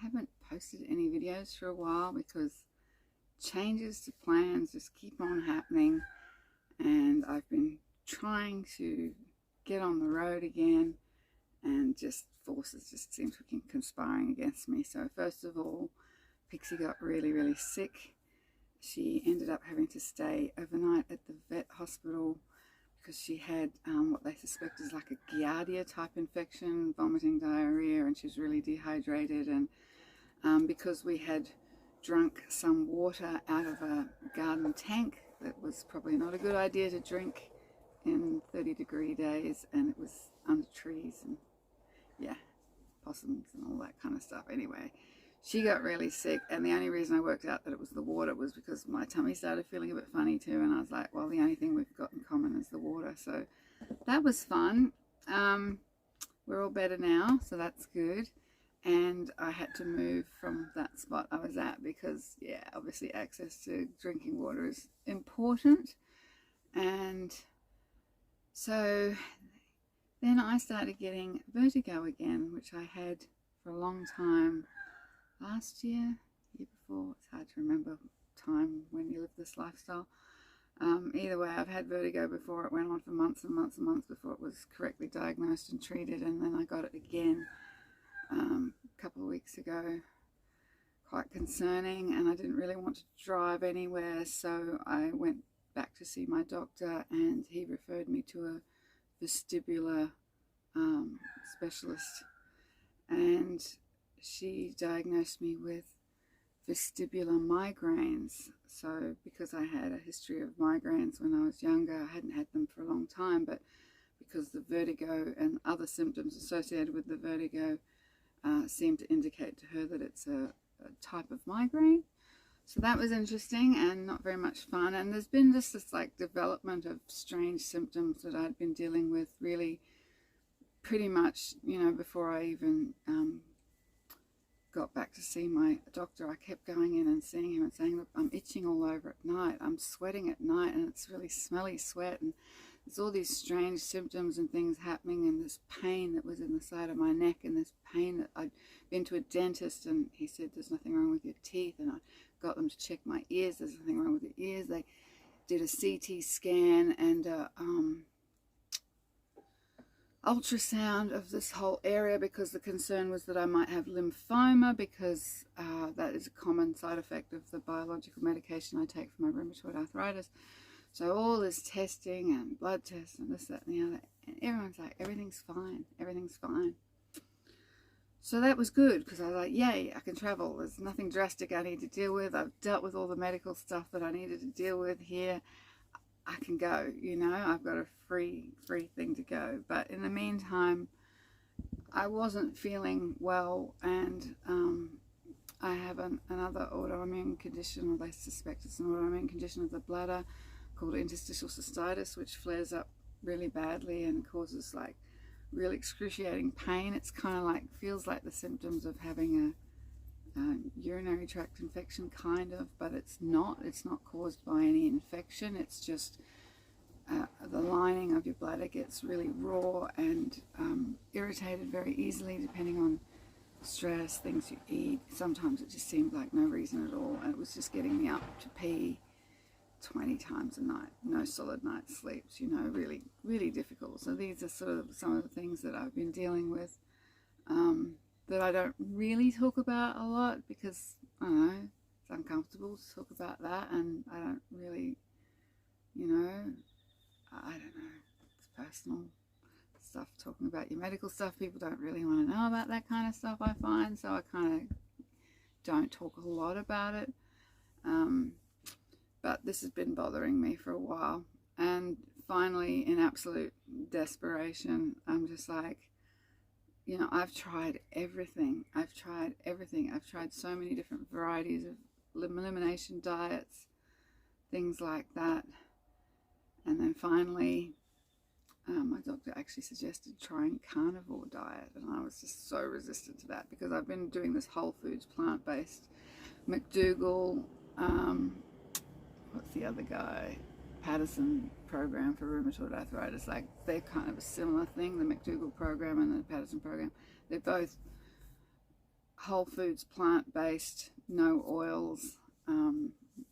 haven't posted any videos for a while because changes to plans just keep on happening, and I've been trying to get on the road again, and just forces just seem to be conspiring against me. So first of all, Pixie got really sick. She ended up having to stay overnight at the vet hospital because she had what they suspect is like a Giardia type infection, vomiting, diarrhea, and she was really dehydrated. And because we had drunk some water out of a garden tank that was probably not a good idea to drink in 30-degree days, and it was under trees and yeah, possums and all that kind of stuff. Anyway, she got really sick, and the only reason I worked out that it was the water was because my tummy started feeling a bit funny too, and I was like, well, the only thing we've got in common is the water. So that was fun. We're all better now, so that's good. And I had to move from that spot I was at because, yeah, obviously access to drinking water is important. And so then I started getting vertigo again, which I had for a long time last year, year before. It's hard to remember time when you live this lifestyle. Either way, I've had vertigo before. It went on for months and months and months before it was correctly diagnosed and treated, and then I got it again a couple of weeks ago. Quite concerning, and I didn't really want to drive anywhere, so I went back to see my doctor, and he referred me to a vestibular specialist, and she diagnosed me with vestibular migraines. So because I had a history of migraines when I was younger, I hadn't had them for a long time, but because the vertigo and other symptoms associated with the vertigo seemed to indicate to her that it's a type of migraine. So that was interesting and not very much fun. And there's been just this like development of strange symptoms that I'd been dealing with really pretty much, you know, before I even got back to see my doctor. I kept going in and seeing him and saying, look, I'm itching all over at night, I'm sweating at night, and it's really smelly sweat, and there's all these strange symptoms and things happening, and this pain that was in the side of my neck, and this pain that I'd been to a dentist, and he said there's nothing wrong with your teeth, and I got them to check my ears. There's nothing wrong with your ears. They did a CT scan and ultrasound of this whole area because the concern was that I might have lymphoma, because that is a common side effect of the biological medication I take for my rheumatoid arthritis. So all this testing and blood tests and this, that, and the other, and everyone's like, everything's fine, everything's fine. So that was good because I was like, yay, I can travel. There's nothing drastic I need to deal with. I've dealt with all the medical stuff that I needed to deal with here. I can go, you know, I've got a free thing to go. But in the meantime, I wasn't feeling well, and I have another autoimmune condition, or they suspect it's an autoimmune condition of the bladder called interstitial cystitis, which flares up really badly and causes like really excruciating pain. It's kind of like, feels like the symptoms of having a urinary tract infection, kind of, but it's not caused by any infection. It's just the lining of your bladder gets really raw and irritated very easily depending on stress, things you eat. Sometimes it just seemed like no reason at all, and it was just getting me up to pee 20 times a night, no solid night sleeps, you know, really difficult. So these are sort of some of the things that I've been dealing with, that I don't really talk about a lot because, I don't know, it's uncomfortable to talk about that, and I don't really, you know, I don't know, it's personal stuff. Talking about your medical stuff, people don't really want to know about that kind of stuff, I find, so I kind of don't talk a lot about it. But this has been bothering me for a while, and finally, in absolute desperation, I'm just like, you know, I've tried everything. I've tried so many different varieties of elimination diets, things like that. And then finally, my doctor actually suggested trying carnivore diet, and I was just so resistant to that because I've been doing this whole foods plant-based McDougall, what's the other guy, Patterson program for rheumatoid arthritis. Like, they're kind of a similar thing, the McDougall program and the Patterson program. They're both whole foods, plant-based, no oils,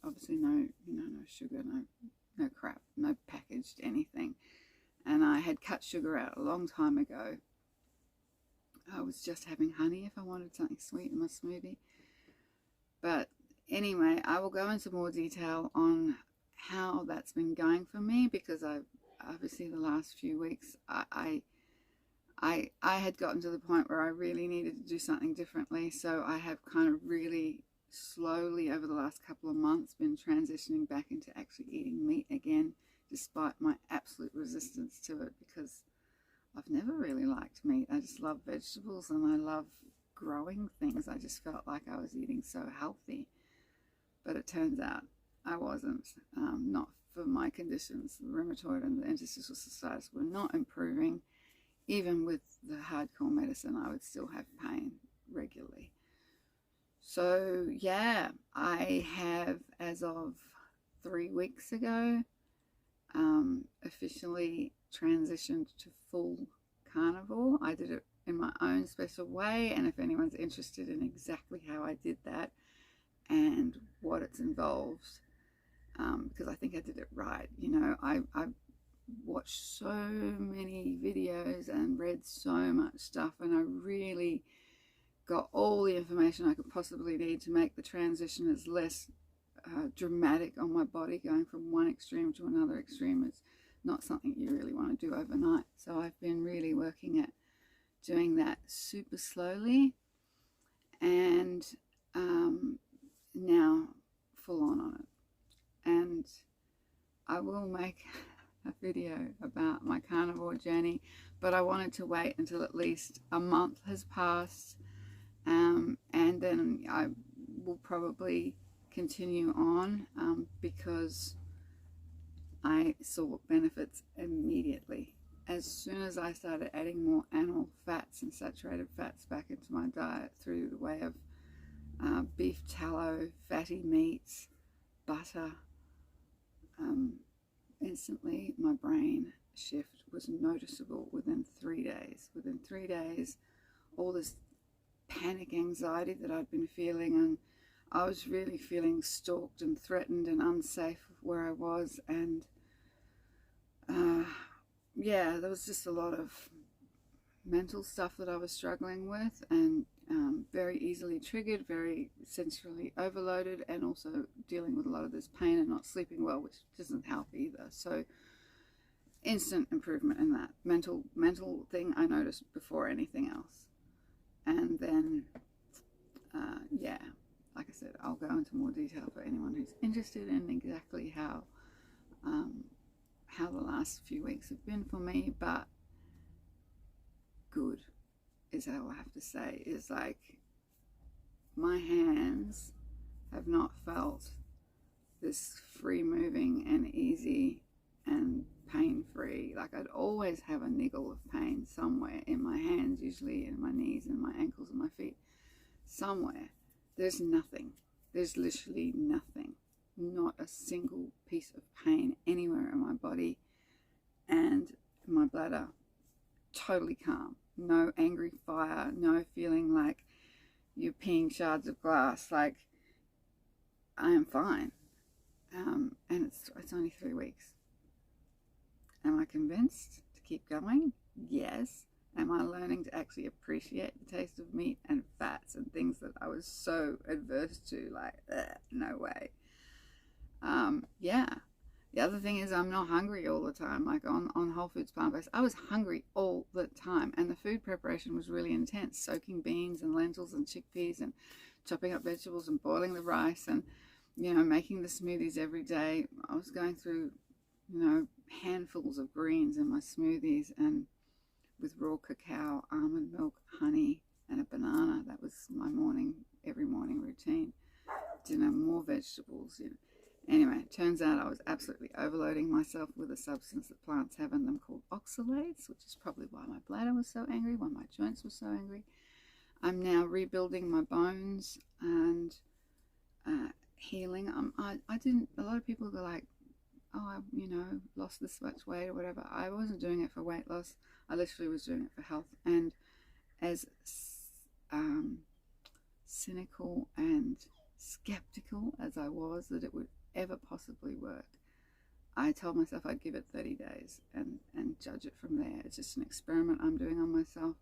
obviously no, no sugar, no crap, no packaged anything. And I had cut sugar out a long time ago. I was just having honey if I wanted something sweet in my smoothie. But anyway, I will go into more detail on how that's been going for me, because I've obviously the last few weeks I had gotten to the point where I really needed to do something differently. So I have kind of really slowly over the last couple of months been transitioning back into actually eating meat again, despite my absolute resistance to it, because I've never really liked meat. I just love vegetables and I love growing things. I just felt like I was eating so healthy, but it turns out I wasn't. Not for my conditions. The rheumatoid and the interstitial cystitis were not improving. Even with the hardcore medicine, I would still have pain regularly. So yeah, I have, as of 3 weeks ago, officially transitioned to full carnivore. I did it in my own special way, and if anyone's interested in exactly how I did that and what it's involved, because I think I did it right. You know, I watched so many videos and read so much stuff, and I really got all the information I could possibly need to make the transition as less dramatic on my body. Going from one extreme to another extreme is not something you really want to do overnight. So I've been really working at doing that super slowly, and now full on it. And I will make a video about my carnivore journey, but I wanted to wait until at least a month has passed, and then I will probably continue on, because I saw benefits immediately. As soon as I started adding more animal fats and saturated fats back into my diet through the way of beef tallow, fatty meats, butter, instantly my brain shift was noticeable within 3 days. Within 3 days, all this panic anxiety that I'd been feeling, and I was really feeling stalked and threatened and unsafe where I was, and yeah, there was just a lot of mental stuff that I was struggling with, and very easily triggered, very sensorily overloaded, and also dealing with a lot of this pain and not sleeping well, which doesn't help either. So instant improvement in that mental thing I noticed before anything else. And then yeah, like I said, I'll go into more detail for anyone who's interested in exactly how the last few weeks have been for me. But good is how I have to say, is like my hands have not felt this free moving and easy and pain-free. Like I'd always have a niggle of pain somewhere in my hands, usually in my knees and my ankles and my feet. Somewhere. There's nothing. There's literally nothing. Not a single piece of pain anywhere in my body. And my bladder, totally calm. No angry fire. No feeling like you're peeing shards of glass. Like, I am fine. And it's only 3 weeks. Am I convinced to keep going? Yes. Am I learning to actually appreciate the taste of meat and fats and things that I was so adverse to? Like, no way. Yeah. The other thing is I'm not hungry all the time. Like on Whole Foods plant-based, I was hungry all the time. And the food preparation was really intense. Soaking beans and lentils and chickpeas and chopping up vegetables and boiling the rice and, you know, making the smoothies every day. I was going through, you know, handfuls of greens in my smoothies, and with raw cacao, almond milk, honey, and a banana. That was my every morning routine. Dinner, more vegetables, you know. Anyway, it turns out I was absolutely overloading myself with a substance that plants have in them called oxalates, which is probably why my bladder was so angry, why my joints were so angry. I'm now rebuilding my bones and healing. I didn't, a lot of people go like, oh, I, you know, lost this much weight or whatever. I wasn't doing it for weight loss. I literally was doing it for health. And as cynical and skeptical as I was that it would ever possibly work, I told myself I'd give it 30 days and judge it from there. It's just an experiment I'm doing on myself.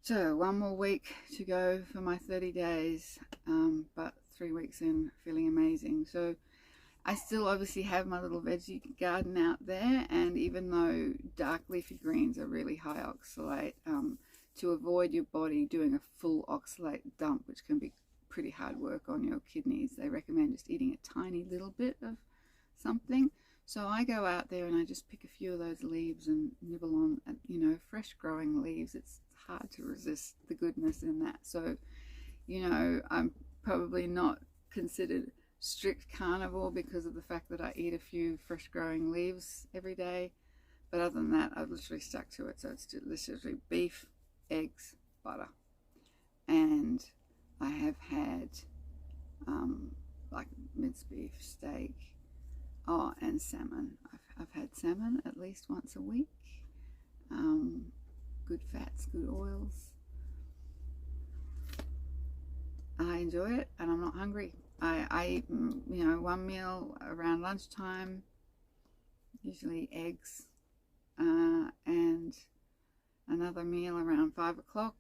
So 1 more week to go for my 30 days, but 3 weeks in, feeling amazing. So I still obviously have my little veggie garden out there, and even though dark leafy greens are really high oxalate, to avoid your body doing a full oxalate dump, which can be pretty hard work on your kidneys, they recommend just eating a tiny little bit of something. So I go out there and I just pick a few of those leaves and nibble on, you know, fresh growing leaves. It's hard to resist the goodness in that. So, you know, I'm probably not considered strict carnivore because of the fact that I eat a few fresh growing leaves every day, but other than that I've literally stuck to it. So it's literally beef, eggs, butter, and I have had like minced beef, steak, and salmon. I've had salmon at least once a week. Good fats, good oils. I enjoy it and I'm not hungry. I eat, you know, 1 meal around lunchtime, usually eggs, and another meal around 5 o'clock,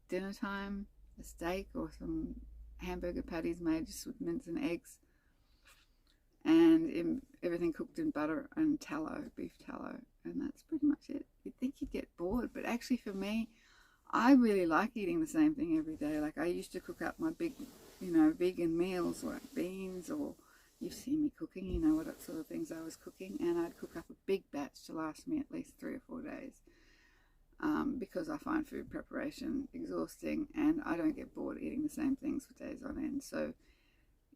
dinner time, a steak or some hamburger patties made just with mince and eggs, and everything cooked in butter and tallow, beef tallow, and that's pretty much it. You'd think you'd get bored, but actually for me, I really like eating the same thing every day. Like I used to cook up my big, you know, vegan meals like beans, or you've seen me cooking, you know what sort of things I was cooking, and I'd cook up a big batch to last me at least 3 or 4 days, because I find food preparation exhausting and I don't get bored eating the same things for days on end. So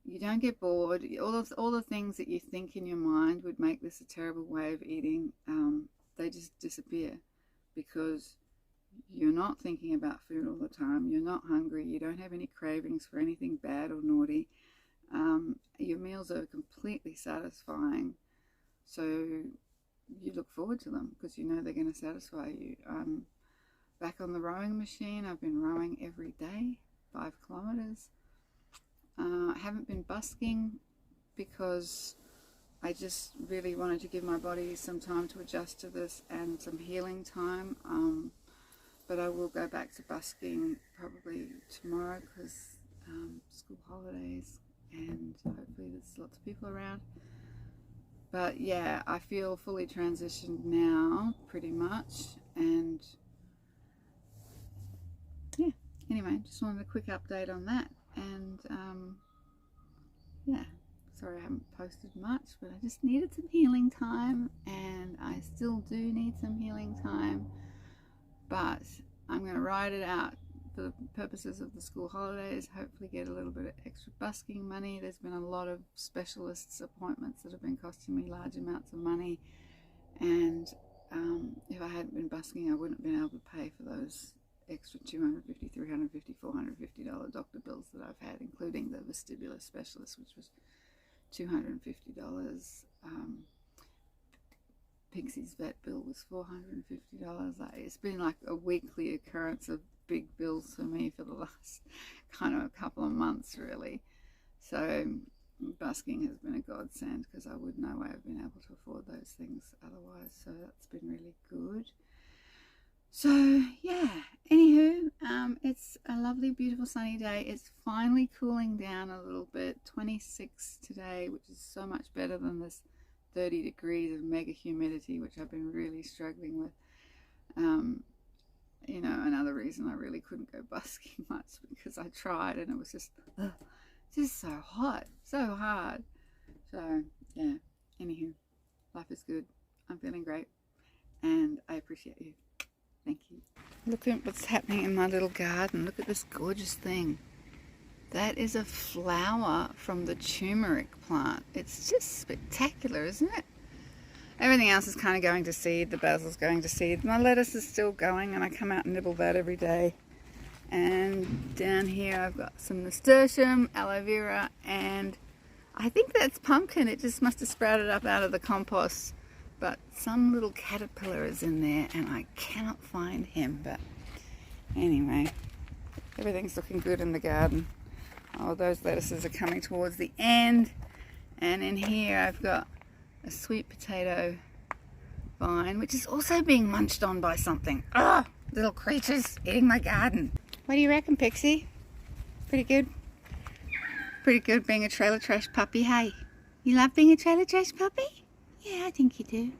you don't get bored. All the things that you think in your mind would make this a terrible way of eating, they just disappear because you're not thinking about food all the time. You're not hungry. You don't have any cravings for anything bad or naughty. Your meals are completely satisfying. So you look forward to them because you know they're going to satisfy you. Back on the rowing machine. I've been rowing every day, 5 kilometers. I haven't been busking because I just really wanted to give my body some time to adjust to this and some healing time. But I will go back to busking probably tomorrow because school holidays and hopefully there's lots of people around. But yeah, I feel fully transitioned now pretty much, and yeah, anyway, just wanted a quick update on that. And yeah, sorry I haven't posted much, but I just needed some healing time, and I still do need some healing time, but I'm going to ride it out for the purposes of the school holidays, hopefully get a little bit of extra busking money. There's been a lot of specialists appointments that have been costing me large amounts of money, and if I hadn't been busking I wouldn't have been able to pay for those extra $250, $350, $450 doctor bills that I've had, including the vestibular specialist, which was $250. Pixie's vet bill was $450. It's been like a weekly occurrence of big bills for me for the last kind of a couple of months, really. So busking has been a godsend because I would no way have been able to afford those things otherwise. So that's been really good. So yeah, anywho, it's a lovely, beautiful, sunny day. It's finally cooling down a little bit. 26 today, which is so much better than this 30 degrees of mega humidity, which I've been really struggling with. You know, another reason I really couldn't go busking much, because I tried and it was just so hot, so hard. So yeah, anywho, life is good. I'm feeling great and I appreciate you. Thank you. Look at what's happening in my little garden. Look at this gorgeous thing. That is a flower from the turmeric plant. It's just spectacular, isn't it? Everything else is kind of going to seed. The basil's going to seed. My lettuce is still going, and I come out and nibble that every day. And down here I've got some nasturtium, aloe vera, and I think that's pumpkin. It just must have sprouted up out of the compost. But some little caterpillar is in there and I cannot find him. But anyway, Everything's looking good in the garden. Oh, those lettuces are coming towards the end. And in here I've got a sweet potato vine, which is also being munched on by something. Ah, little creatures eating my garden. What do you reckon, Pixie? Pretty good? Pretty good being a trailer trash puppy, hey? You love being a trailer trash puppy? Yeah, I think you do.